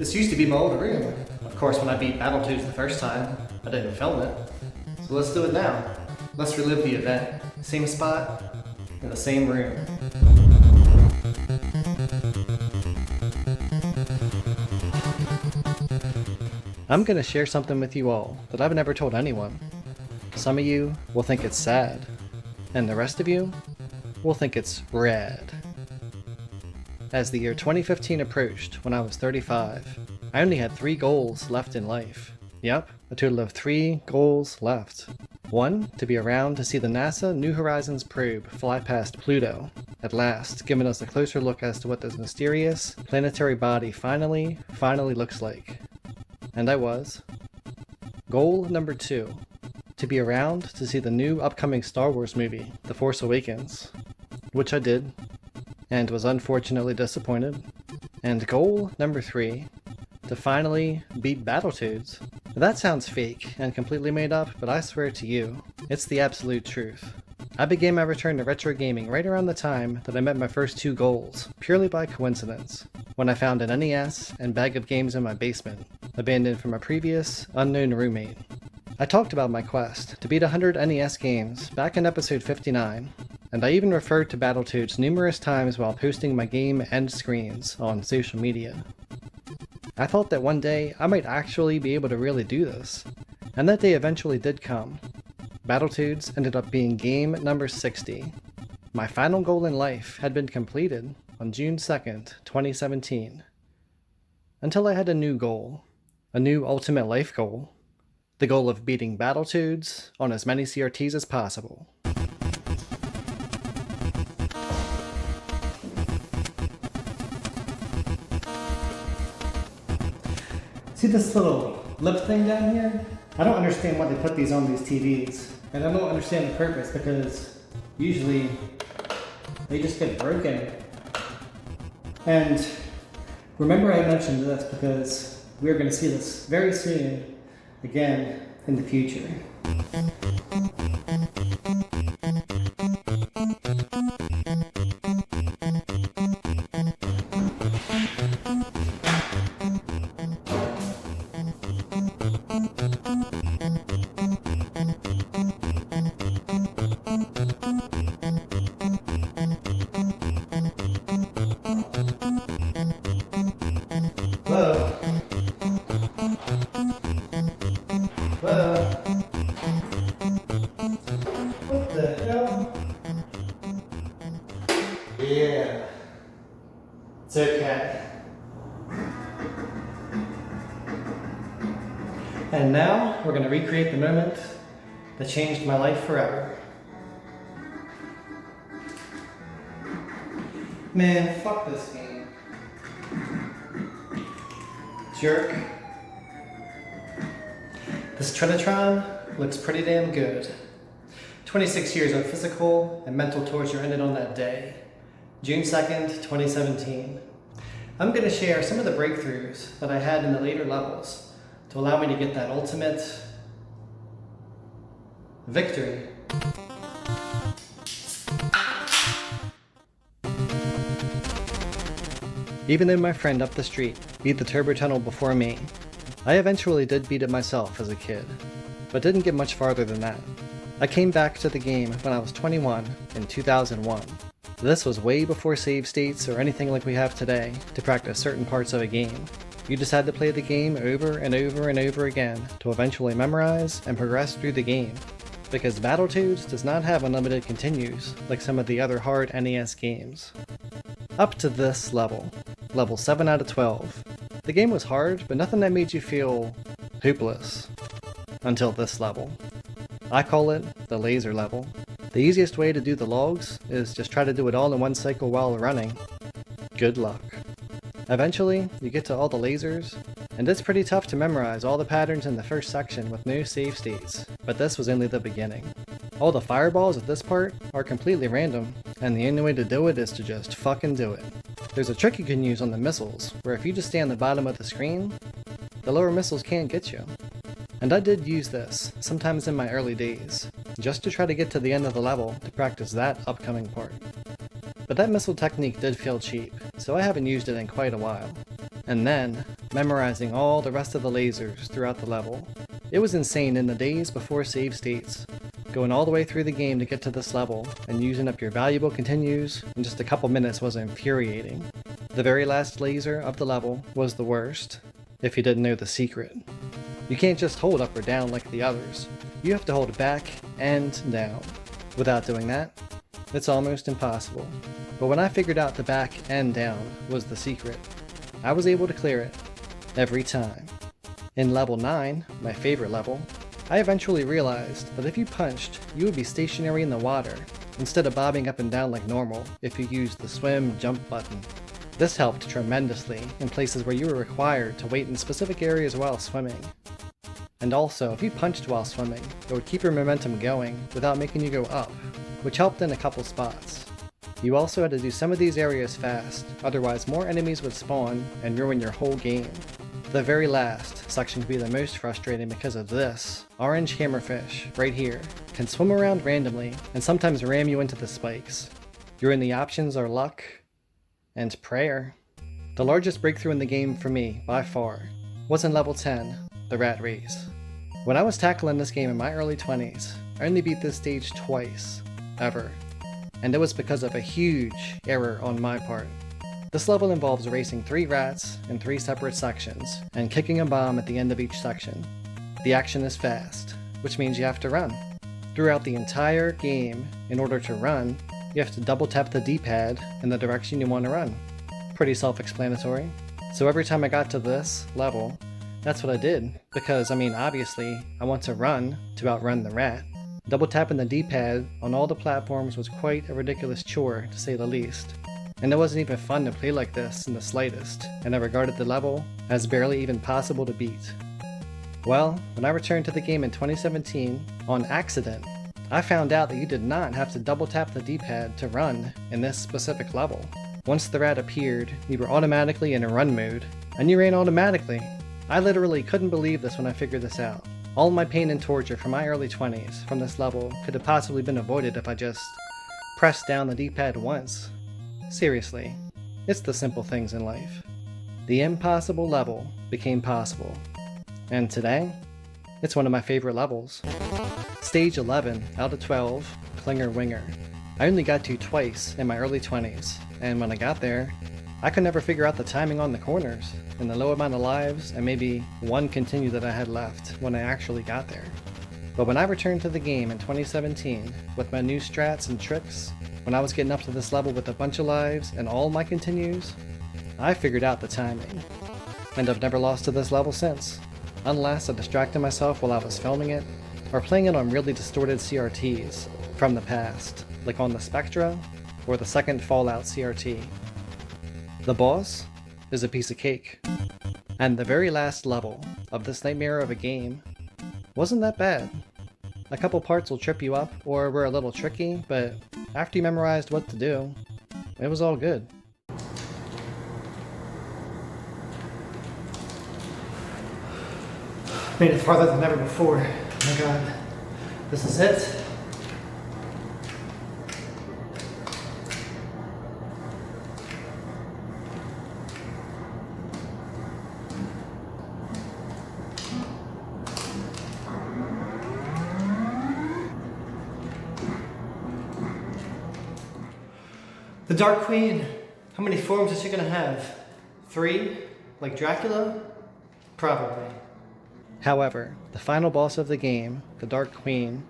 This used to be my old room. Of course, when I beat Battletoads the first time, I didn't film it. So let's do it now. Let's relive the event. Same spot, in the same room. I'm gonna share something with you all that I've never told anyone. Some of you will think it's sad, and the rest of you will think it's rad. As the year 2015 approached, when I was 35, I only had 3 goals left in life. Yep, a total of 3 goals left. 1, to be around to see the NASA New Horizons probe fly past Pluto, at last giving us a closer look as to what this mysterious planetary body finally looks like. And I was. Goal number 2, to be around to see the new upcoming Star Wars movie, The Force Awakens, which I did, and was unfortunately disappointed. And goal number 3, to finally beat Battletoads. That sounds fake and completely made up, but I swear to you, it's the absolute truth. I began my return to retro gaming right around the time that I met my first 2 goals, purely by coincidence, when I found an NES and bag of games in my basement, abandoned from a previous, unknown roommate. I talked about my quest to beat 100 NES games back in episode 59, and I even referred to Battletoads numerous times while posting my game end screens on social media. I thought that one day I might actually be able to really do this, and that day eventually did come. Battletoads ended up being game number 60. My final goal in life had been completed on June 2nd, 2017. Until I had a new goal, a new ultimate life goal, the goal of beating Battletoads on as many CRTs as possible. See this little lip thing down here? I don't understand why they put these on these TVs. And I don't understand the purpose because usually they just get broken. And remember I mentioned this because we're going to see this very soon again in the future. What the hell? Yeah. It's okay. And now we're going to recreate the moment that changed my life forever. Man, fuck this game. Jerk. This trinitron looks pretty damn good. 26 years of physical and mental torture ended on that day, June 2nd, 2017. I'm going to share some of the breakthroughs that I had in the later levels to allow me to get that ultimate victory. Even though my friend up the street beat the turbo tunnel before me, I eventually did beat it myself as a kid, but didn't get much farther than that. I came back to the game when I was 21 in 2001. This was way before save states or anything like we have today to practice certain parts of a game. You just had to play the game over and over and over again to eventually memorize and progress through the game, because Battletoads does not have unlimited continues like some of the other hard NES games. Up to this level, level 7 out of 12, the game was hard, but nothing that made you feel hopeless. Until this level. I call it the laser level. The easiest way to do the logs is just try to do it all in one cycle while running. Good luck. Eventually, you get to all the lasers, and it's pretty tough to memorize all the patterns in the first section with no save states, but this was only the beginning. All the fireballs at this part are completely random, and the only way to do it is to just fucking do it. There's a trick you can use on the missiles, where if you just stay on the bottom of the screen, the lower missiles can't get you. And I did use this, sometimes in my early days, just to try to get to the end of the level to practice that upcoming part. But that missile technique did feel cheap, so I haven't used it in quite a while. and then memorizing all the rest of the lasers throughout the level. It was insane in the days before save states. Going all the way through the game to get to this level, and using up your valuable continues in just a couple minutes was infuriating. The very last laser of the level was the worst, if you didn't know the secret. You can't just hold up or down like the others. You have to hold back and down. Without doing that, it's almost impossible. But when I figured out the back and down was the secret, I was able to clear it every time. In level 9, my favorite level, I eventually realized that if you punched, you would be stationary in the water, instead of bobbing up and down like normal if you used the swim jump button. This helped tremendously in places where you were required to wait in specific areas while swimming. And also, if you punched while swimming, it would keep your momentum going without making you go up, which helped in a couple spots. You also had to do some of these areas fast, otherwise more enemies would spawn and ruin your whole game. The very last section could be the most frustrating because of this. Orange hammerfish, right here, can swim around randomly and sometimes ram you into the spikes. Your only options are luck and prayer. The largest breakthrough in the game for me, by far, was in level 10, the rat race. When I was tackling this game in my early 20s, I only beat this stage twice, ever. And it was because of a huge error on my part. This level involves racing 3 rats in 3 separate sections, and kicking a bomb at the end of each section. The action is fast, which means you have to run. Throughout the entire game, in order to run, you have to double tap the D-pad in the direction you want to run. Pretty self-explanatory. So every time I got to this level, that's what I did, because obviously, I want to run to outrun the rat. Double tapping the D-pad on all the platforms was quite a ridiculous chore, to say the least. And it wasn't even fun to play like this in the slightest, and I regarded the level as barely even possible to beat. Well, when I returned to the game in 2017, on accident, I found out that you did not have to double tap the D-pad to run in this specific level. Once the rat appeared, you were automatically in a run mode, and you ran automatically. I literally couldn't believe this when I figured this out. All my pain and torture from my early 20s from this level could have possibly been avoided if I just pressed down the D-pad once. Seriously, it's the simple things in life. The impossible level became possible. And today, it's one of my favorite levels. Stage 11 out of 12, Clinger Winger. I only got to twice in my early 20s, and when I got there, I could never figure out the timing on the corners, and the low amount of lives, and maybe one continue that I had left when I actually got there. But when I returned to the game in 2017, with my new strats and tricks, when I was getting up to this level with a bunch of lives and all my continues, I figured out the timing. And I've never lost to this level since, unless I distracted myself while I was filming it, or playing it on really distorted CRTs from the past, like on the Spectra, or the second Fallout CRT. The boss is a piece of cake. And the very last level of this nightmare of a game wasn't that bad. A couple parts will trip you up or were a little tricky, but after you memorized what to do, it was all good. Made it farther than ever before. Oh my god. This is it. The Dark Queen. How many forms is she gonna have? 3? Like Dracula? Probably. However, the final boss of the game, the Dark Queen,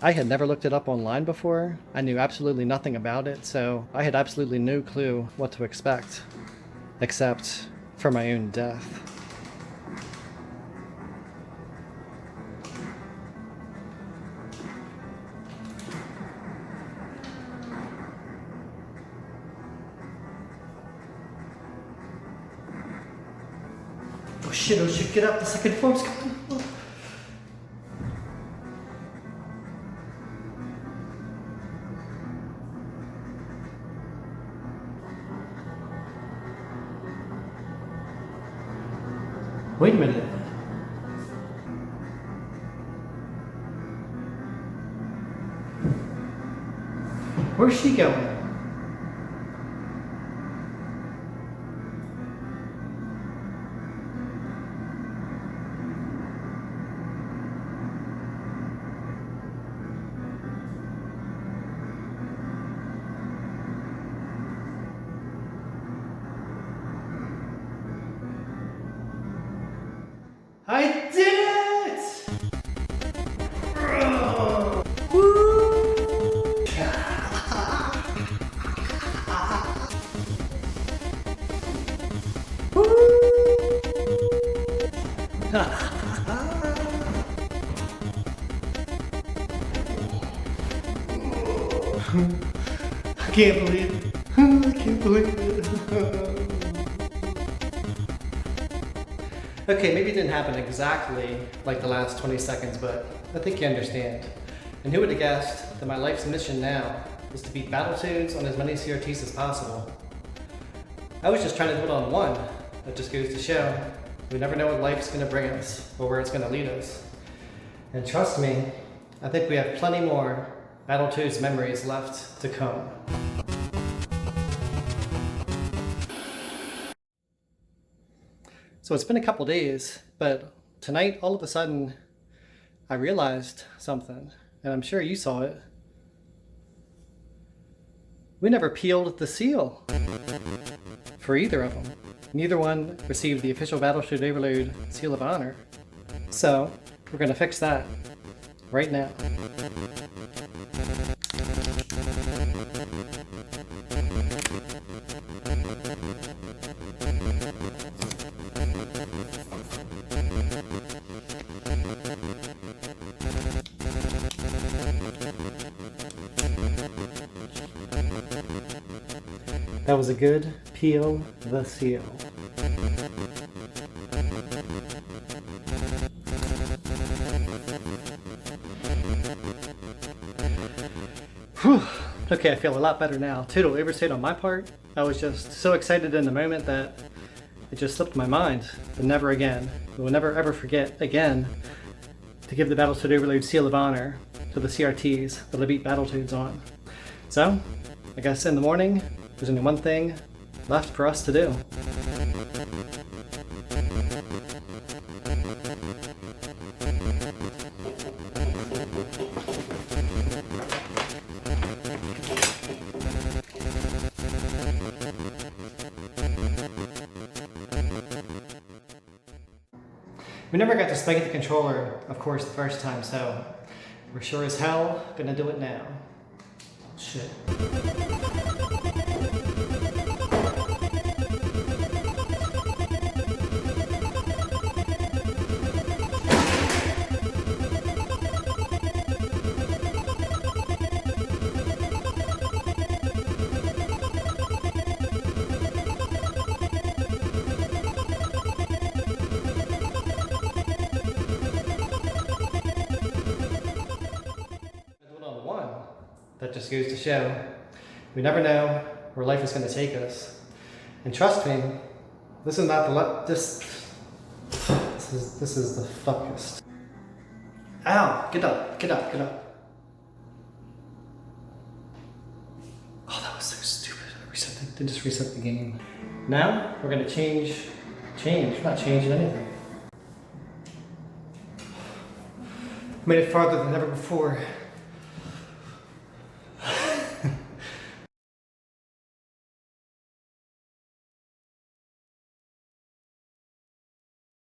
I had never looked it up online before. I knew absolutely nothing about it, so I had absolutely no clue what to expect. Except for my own death. Oh shit, get up, the second form's coming. Oh. Wait a minute. Where's she going? I did it! Woo! I can't believe it. I can't believe it. Okay, maybe it didn't happen exactly like the last 20 seconds, but I think you understand. And who would have guessed that my life's mission now is to beat Battletoads on as many CRTs as possible? I was just trying to do it on one. That just goes to show we never know what life's going to bring us or where it's going to lead us. And trust me, I think we have plenty more Battletoads memories left to come. So it's been a couple days, but tonight all of a sudden I realized something, and I'm sure you saw it. We never peeled the seal for either of them. Neither one received the official Battletoad Overload Seal of Honor. So we're going to fix that right now. That was a good peel the seal. Whew. Okay, I feel a lot better now. Total oversight on my part. I was just so excited in the moment that it just slipped my mind. But never again. We will never ever forget again to give the Battletoad Overload Seal of Honor to the CRTs that I beat Battletoads on. So, I guess in the morning, there's only one thing left for us to do. We never got to spike the controller, of course, the first time, so we're sure as hell gonna do it now. Shit. That just goes to show we never know where life is going to take us. And trust me, this is not the this is the fuckest. Ow! Get up! Get up! Get up! Oh, that was so stupid. They just reset the game. Now we're going to change. We're not changing anything. Made it farther than ever before.